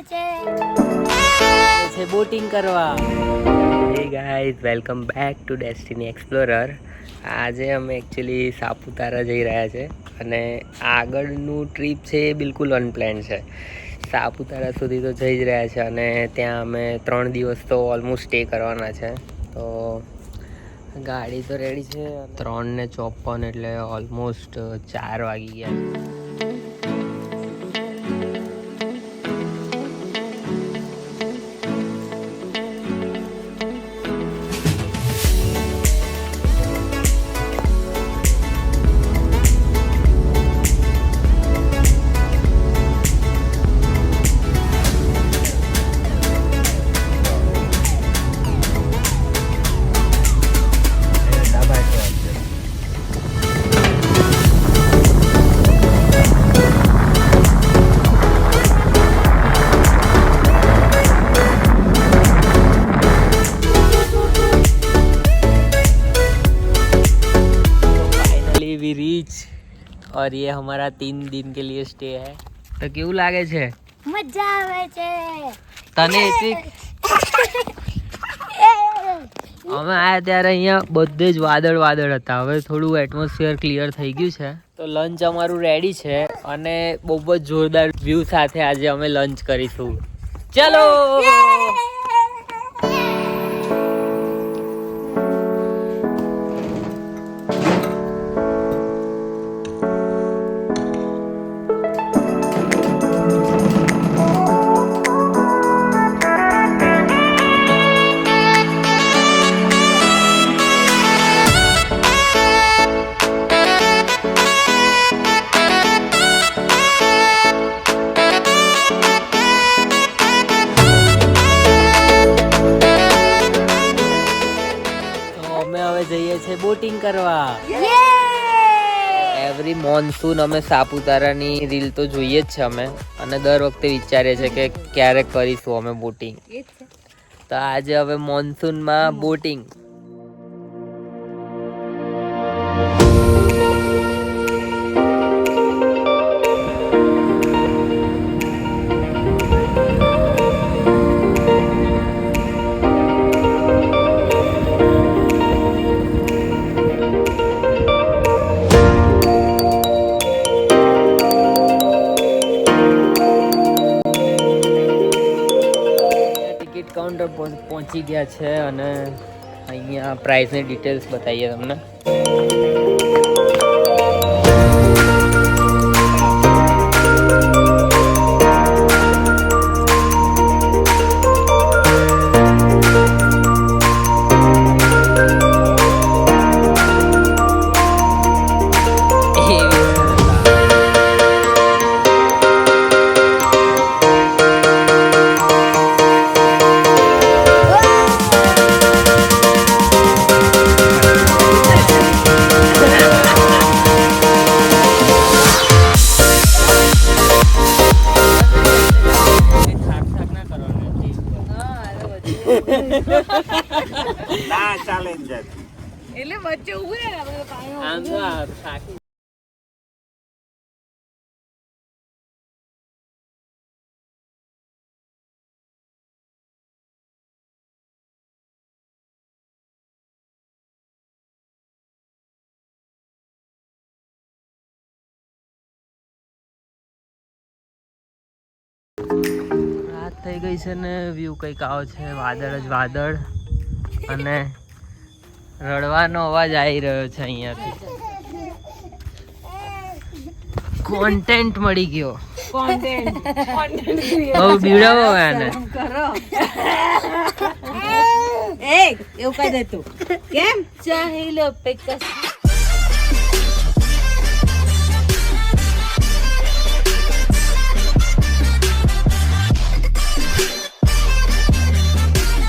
છે બોટિંગ કરવા. Hey guys, welcome back to destiny explorer. આજે અમે એકચ્યુઅલી સાપુતારા જઈ રહ્યા છે અને આગળનું ટ્રીપ છે એ બિલકુલ અનપ્લેન છે. સાપુતારા સુધી તો જઈ જ રહ્યા છે અને ત્યાં અમે 3 દિવસ તો ઓલમોસ્ટ સ્ટે કરવાના છે. તો ગાડી તો રેડી છે. 3:54 એટલે ઓલમોસ્ટ 4 વાગી ગયા છે. वी रीच और ये हमारा 3 दिन के लिए स्टे है. तो કેવું લાગે છે? મજા આવે છે તને અમે આયા ત્યારે અહીંયા બધે જ વાદળ હતા. હવે થોડું એટમોસ્ફિયર ક્લિયર થઈ ગયું છે. તો લંચ અમારું રેડી છે અને બહુ જ જોરદાર વ્યૂ સાથે આજે અમે લંચ કરીશું. ચલો. જઈએ છે બોટિંગ કરવા. એવરી મોન્સૂન અમે સાપુતારાની રીલ તો જોઈએ જ છે અમે, અને દર વખતે વિચારીએ છે કે ક્યારે કરીશું અમે બોટિંગ. તો આજે હવે મોન્સૂનમાં બોટિંગ. કાઉન્ટર પહોંચી ગયા છે અને અહીંયા પ્રાઇસની ડિટેલ્સ બતાવીએ તમને. ના ચેલેન્જ એટલે વચ્ચે ઉભે ને આપણે પાણી આમ તો થાકી. રાત થઈ ગઈ છે ને વ્યૂ કંઈક આવો છે. વાદળ જ વાદળ અને રડવાનો અવાજ આવી રહ્યો છે અહીંયાથી. કોન્ટેન્ટ મળી ગયો. બહુ બીડાવો આને. એવું કહી દે તું કેમ ચાહી લો પેકસ